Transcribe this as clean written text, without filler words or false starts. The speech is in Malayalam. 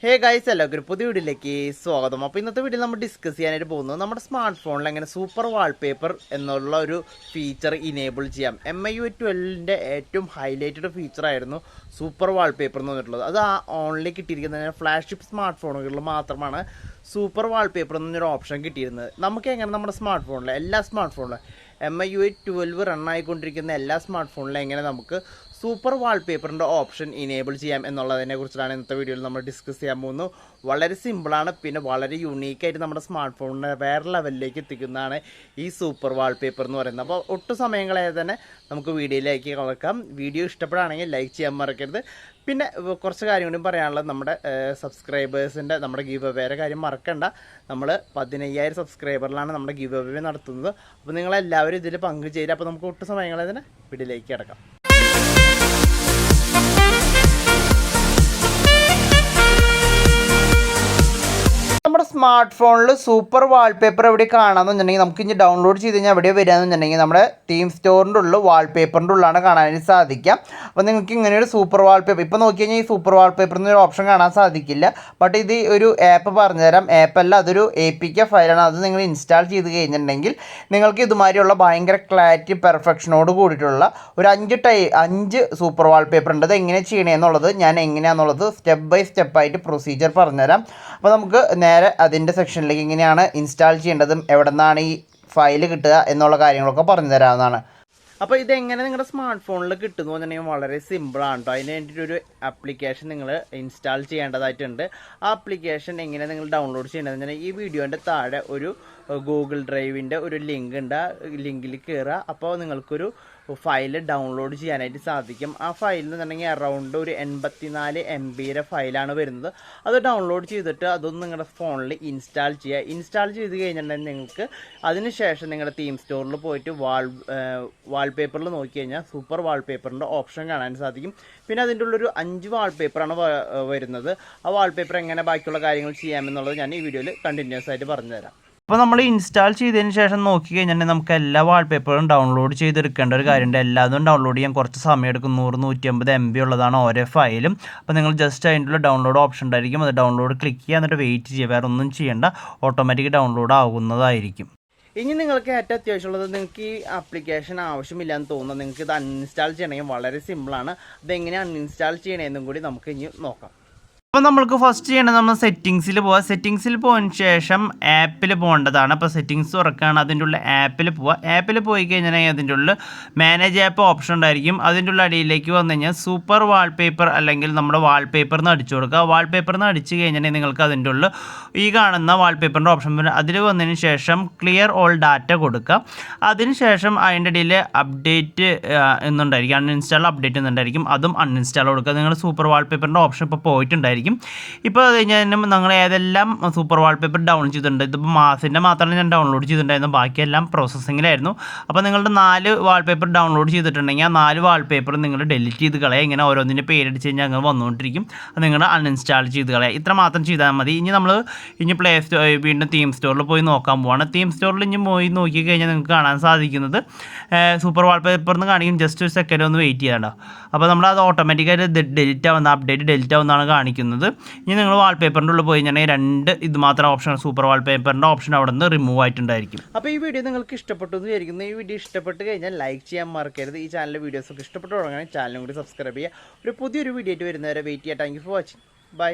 ഹേ ഗൈസ്, എല്ലാവർക്കും പുതിയ വീഡിയോയിലേക്ക് സ്വാഗതം. അപ്പോൾ ഇന്നത്തെ വീഡിയോയിൽ നമ്മൾ ഡിസ്കസ് ചെയ്യാനായിട്ട് പോകുന്നത് നമ്മുടെ സ്മാർട്ട് ഫോണിൽ എങ്ങനെ സൂപ്പർ വാൾപേപ്പർ എന്നുള്ള ഒരു ഫീച്ചർ ഇനേബിൾ ചെയ്യാം. MIUI12ൻ്റെ ഏറ്റവും ഹൈലൈറ്റഡ് ഫീച്ചറായിരുന്നു സൂപ്പർ വാൾപേപ്പർ എന്ന് പറഞ്ഞിട്ടുള്ളത്. അത് ഓൺലൈൻ കിട്ടിയിരിക്കുന്നത് ഫ്ലാഗ്ഷിപ്പ് സ്മാർട്ട് ഫോണുകളിൽ മാത്രമാണ് സൂപ്പർ വാൾപേപ്പർ എന്നൊരു ഓപ്ഷൻ കിട്ടിയിരുന്നത്. നമുക്ക് എങ്ങനെ നമ്മുടെ സ്മാർട്ട് ഫോണിൽ എല്ലാ സ്മാർട്ട് ഫോണിലും MIUI12 റണ്ണായിക്കൊണ്ടിരിക്കുന്ന എല്ലാ സ്മാർട്ട് ഫോണിലും എങ്ങനെ നമുക്ക് സൂപ്പർ വാൾപേപ്പറിൻ്റെ ഓപ്ഷൻ ഇനേബിൾ ചെയ്യാം എന്നുള്ളതിനെ കുറിച്ചാണ് ഇന്നത്തെ വീഡിയോയിൽ നമ്മൾ ഡിസ്കസ് ചെയ്യാൻ പോകുന്നത്. വളരെ സിമ്പിളാണ്, പിന്നെ വളരെ യുണീക്കായിട്ട് നമ്മുടെ സ്മാർട്ട് ഫോണിനെ വേറെ ലെവലിലേക്ക് എത്തിക്കുന്നതാണ് ഈ സൂപ്പർ വാൾപേപ്പർ എന്ന് പറയുന്നത്. അപ്പോൾ ഒട്ടും സമയം കളയാതെ തന്നെ നമുക്ക് വീഡിയോയിലേക്ക് കിടക്കാം. വീഡിയോ ഇഷ്ടപ്പെടുകയാണെങ്കിൽ ലൈക്ക് ചെയ്യാൻ മറക്കരുത്. പിന്നെ കുറച്ച് കാര്യം കൂടി പറയാനുള്ളത്, നമ്മുടെ സബ്സ്ക്രൈബേഴ്സിൻ്റെ നമ്മുടെ ഗീവ് അവേയുടെ കാര്യം മറക്കണ്ട. നമ്മൾ 15,000 സബ്സ്ക്രൈബറിലാണ് നമ്മുടെ ഗീവ് അവേ നടത്തുന്നത്. അപ്പോൾ നിങ്ങളെല്ലാവരും ഇതിൽ പങ്കുചേരുക. അപ്പോൾ നമുക്ക് ഒട്ടും സമയം കളയാതെ തന്നെ വീഡിയോയിലേക്ക് കിടക്കാം. നമ്മുടെ സ്മാർട്ട് ഫോണിൽ സൂപ്പർ വാൾപേപ്പർ എവിടെ കാണാമെന്നുണ്ടെങ്കിൽ നമുക്ക് ഇനി ഡൗൺലോഡ് ചെയ്ത് കഴിഞ്ഞാൽ എവിടെ വരികയെന്നുണ്ടെങ്കിൽ നമ്മുടെ തീം സ്റ്റോറിൻ്റെ ഉള്ളിൽ വാൾപേപ്പറിൻ്റെ ഉള്ളിലാണ് കാണാനായിട്ട് സാധിക്കാം. അപ്പോൾ നിങ്ങൾക്ക് ഇങ്ങനെയൊരു സൂപ്പർ വാൾപേപ്പർ ഇപ്പോൾ നോക്കി കഴിഞ്ഞാൽ ഈ സൂപ്പർ വാൾപേപ്പർ എന്നൊരു ഓപ്ഷൻ കാണാൻ സാധിക്കില്ല. ബട്ട് ഇത് ഒരു ആപ്പ് പറഞ്ഞുതരാം. ആപ്പല്ല, അതൊരു APK ഫയലാണ്. അത് നിങ്ങൾ ഇൻസ്റ്റാൾ ചെയ്ത് കഴിഞ്ഞിട്ടുണ്ടെങ്കിൽ നിങ്ങൾക്ക് ഇതുമാതിരിയുള്ള ഭയങ്കര ക്ലാരിറ്റി പെർഫെക്ഷനോട് കൂടിയിട്ടുള്ള ഒരു 5 സൂപ്പർ വാൾപേപ്പർ ഉണ്ട്. അത് എങ്ങനെ ചെയ്യണമെന്നുള്ളത് ഞാൻ എങ്ങനെയാണെന്നുള്ളത് സ്റ്റെപ്പ് ബൈ സ്റ്റെപ്പായിട്ട് പ്രൊസീജിയർ പറഞ്ഞുതരാം. അപ്പോൾ നമുക്ക് നേരെ അതിൻ്റെ സെക്ഷനിലേക്ക് എങ്ങനെയാണ് ഇൻസ്റ്റാൾ ചെയ്യേണ്ടതും എവിടെ നിന്നാണ് ഈ ഫയൽ കിട്ടുക എന്നുള്ള കാര്യങ്ങളൊക്കെ പറഞ്ഞു തരാവുന്നതാണ്. അപ്പോൾ ഇതെങ്ങനെ നിങ്ങളുടെ സ്മാർട്ട് ഫോണിൽ കിട്ടുന്നു എന്നുണ്ടെങ്കിൽ വളരെ സിമ്പിളാണ് കേട്ടോ. അതിന് വേണ്ടിയിട്ടൊരു ആപ്ലിക്കേഷൻ നിങ്ങൾ ഇൻസ്റ്റാൾ ചെയ്യേണ്ടതായിട്ടുണ്ട്. ആ ആപ്ലിക്കേഷൻ എങ്ങനെ നിങ്ങൾ ഡൗൺലോഡ് ചെയ്യേണ്ടതെന്ന് വെച്ചാൽ ഈ വീഡിയോൻ്റെ താഴെ ഒരു ഗൂഗിൾ ഡ്രൈവിൻ്റെ ഒരു ലിങ്ക് ഉണ്ട്. ആ ലിങ്കിൽ കയറുക. അപ്പോൾ നിങ്ങൾക്കൊരു ഫയൽ ഡൗൺലോഡ് ചെയ്യാനായിട്ട് സാധിക്കും. ആ ഫയൽ എന്നുണ്ടെങ്കിൽ അറൗണ്ട് ഒരു 84 MB ഫയലാണ് വരുന്നത്. അത് ഡൗൺലോഡ് ചെയ്തിട്ട് അതൊന്ന് നിങ്ങളുടെ ഫോണിൽ ഇൻസ്റ്റാൾ ചെയ്യുക. ഇൻസ്റ്റാൾ ചെയ്ത് കഴിഞ്ഞിട്ടുണ്ടെങ്കിൽ നിങ്ങൾക്ക് അതിനുശേഷം നിങ്ങളുടെ തീം സ്റ്റോറിൽ പോയിട്ട് വാൾപേപ്പറിൽ നോക്കി കഴിഞ്ഞാൽ സൂപ്പർ വാൾപേപ്പറിൻ്റെ ഓപ്ഷൻ കാണാൻ സാധിക്കും. പിന്നെ അതിൻ്റെ ഉള്ളൊരു 5 വാൾപേപ്പറാണ് വരുന്നത്. ആ വാൾപേപ്പർ എങ്ങനെ ബാക്കിയുള്ള കാര്യങ്ങൾ ചെയ്യാമെന്നുള്ളത് ഞാൻ ഈ വീഡിയോയിൽ കണ്ടിന്യൂസ് ആയിട്ട് പറഞ്ഞുതരാം. അപ്പോൾ നമ്മൾ ഇൻസ്റ്റാൾ ചെയ്തതിന് ശേഷം നോക്കി കഴിഞ്ഞാൽ നമുക്ക് എല്ലാ വാൾപേപ്പറും ഡൗൺലോഡ് ചെയ്തെടുക്കേണ്ട ഒരു കാര്യമുണ്ട്. എല്ലാതും ഡൗൺലോഡ് ചെയ്യാൻ കുറച്ച് സമയം എടുക്കും. 100-150 MB ഉള്ളതാണ് ഓരോ ഫയലും. അപ്പോൾ നിങ്ങൾ ജസ്റ്റ് അതിൻ്റെ ഡൗൺലോഡ് ഓപ്ഷൻ ഉണ്ടായിരിക്കും. അത് ഡൗൺലോഡ് ക്ലിക്ക് ചെയ്യുക, എന്നിട്ട് വെയിറ്റ് ചെയ്യുക. വേറെ ഒന്നും ചെയ്യേണ്ട, ഓട്ടോമാറ്റിക് ഡൗൺലോഡ് ആകുന്നതായിരിക്കും. ഇനി നിങ്ങൾക്ക് ഏറ്റവും അത്യാവശ്യമുള്ളത്, നിങ്ങൾക്ക് ഈ ആപ്ലിക്കേഷൻ ആവശ്യമില്ലാന്ന് തോന്നുന്നത്, നിങ്ങൾക്ക് ഇത് അൺഇൻസ്റ്റാൾ ചെയ്യണമെങ്കിൽ വളരെ സിമ്പിളാണ്. അതെങ്ങനെ അൺഇൻസ്റ്റാൾ ചെയ്യണമെന്നും കൂടി നമുക്ക് ഇനി നോക്കാം. അപ്പോൾ നമ്മൾക്ക് ഫസ്റ്റ് ചെയ്യേണ്ടത് നമ്മൾ സെറ്റിങ്സിൽ പോവുക. സെറ്റിങ്സിൽ പോയതിന് ശേഷം ആപ്പിൽ പോകേണ്ടതാണ്. അപ്പോൾ സെറ്റിങ്സ് തുറക്കുകയാണ്, അതിൻ്റെ ഉള്ളിൽ ആപ്പിൽ പോവുക. ആപ്പിൽ പോയി കഴിഞ്ഞാൽ അതിൻ്റെ ഉള്ളിൽ മാനേജ് ആപ്പ് ഓപ്ഷൻ ഉണ്ടായിരിക്കും. അതിൻ്റെ ഉള്ളിൽ അടിയിലേക്ക് വന്നു കഴിഞ്ഞാൽ സൂപ്പർ വാൾപേപ്പർ അല്ലെങ്കിൽ നമ്മുടെ വാൾപേപ്പർ എന്ന് അടിച്ചു കൊടുക്കുക. വാൾപേപ്പർ എന്ന് അടിച്ച് കഴിഞ്ഞാൽ നിങ്ങൾക്ക് അതിൻ്റെ ഉള്ളിൽ ഈ കാണുന്ന വാൾപേപ്പറിൻ്റെ ഓപ്ഷൻ വരും. അതിൽ വന്നതിന് ശേഷം ക്ലിയർ ഓൾ ഡാറ്റ കൊടുക്കുക. അതിന് ശേഷം അതിൻ്റെ ഇടയിൽ അപ്ഡേറ്റ് എന്നുണ്ടായിരിക്കും, അൺഇൻസ്റ്റാൾ അപ്ഡേറ്റ് എന്നുണ്ടായിരിക്കും. അതും അൺഇൻസ്റ്റാൾ കൊടുക്കുക. നിങ്ങൾ സൂപ്പർ വാൾപേപ്പറിൻ്റെ ഓപ്ഷൻ ഇപ്പോൾ പോയിട്ടുണ്ടായിരിക്കും. ഇപ്പോൾ അത് കഴിഞ്ഞാൽ നിങ്ങൾ ഏതെല്ലാം സൂപ്പർ വാൾപേപ്പർ ഡൗൺലോഡ് ചെയ്തിട്ടുണ്ട്, ഇതിപ്പോൾ മാസിൻ്റെ മാത്രമല്ല ഞാൻ ഡൗൺലോഡ് ചെയ്തിട്ടുണ്ടായിരുന്നു, ബാക്കിയെല്ലാം പ്രോസസ്സിങ്ങിലായിരുന്നു. അപ്പോൾ നിങ്ങളുടെ 4 വാൾപേപ്പർ ഡൗൺലോഡ് ചെയ്തിട്ടുണ്ടെങ്കിൽ ആ 4 വാൾപേപ്പർ നിങ്ങൾ ഡിലീറ്റ് ചെയ്ത് കളയുക. ഇങ്ങനെ ഓരോന്നിൻ്റെ പേരടിച്ച് കഴിഞ്ഞാൽ അങ്ങനെ വന്നുകൊണ്ടിരിക്കും. അത് നിങ്ങൾ അൺഇൻസ്റ്റാൾ ചെയ്ത് കളയുക. ഇത്ര മാത്രം ചെയ്താൽ മതി. ഇനി നമ്മൾ പ്ലേ സ്റ്റോർ വീണ്ടും തീം സ്റ്റോറിൽ പോയി നോക്കാൻ പോവാണ്. തീം സ്റ്റോറിൽ ഇനി പോയി നോക്കി കഴിഞ്ഞാൽ നിങ്ങൾക്ക് കാണാൻ സാധിക്കുന്നത് സൂപ്പർ വാൾപേപ്പർ എന്ന് കാണിക്കും. ജസ്റ്റ് ഒരു സെക്കൻഡ് ഒന്ന് വെയിറ്റ് ചെയ്യാണ്ടോ. അപ്പോൾ നമ്മളത് ഓട്ടോമാറ്റിക്കായിട്ട് ഡിലീറ്റ് ആവുന്ന അപ്ഡേറ്റ് ഡിലീറ്റ് ആവുന്നതാണ് കാണിക്കുന്നത്. ഇനി നിങ്ങൾ വാൾപേപ്പറിൻ്റെ ഉള്ളിൽ പോയി കഴിഞ്ഞാൽ 2 ഇത് മാത്രം ഓപ്ഷൻ, സൂപ്പർ വാൾപേപ്പറിൻ്റെ ഓപ്ഷൻ അവിടെ നിന്ന് റിമൂവ് ആയിട്ടുണ്ടായിരിക്കും. അപ്പോൾ ഈ വീഡിയോ നിങ്ങൾക്ക് ഇഷ്ടപ്പെട്ടു എന്ന് വിചാരിക്കുന്നു. ഈ വീഡിയോ ഇഷ്ടപ്പെട്ട് കഴിഞ്ഞാൽ ലൈക്ക് ചെയ്യാൻ മറക്കരുത്. ഈ ചാനലിലെ വീഡിയോസൊക്കെ ഇഷ്ടപ്പെട്ടു തുടങ്ങുകയാണെങ്കിൽ ചാനലും കൂടി സബ്സ്ക്രൈബ് ചെയ്യുക. ഒരു പുതിയൊരു വീഡിയോ ആയിട്ട് വരുന്നവരെ വെയിറ്റ് ചെയ്യാം. Thank you for watching. By.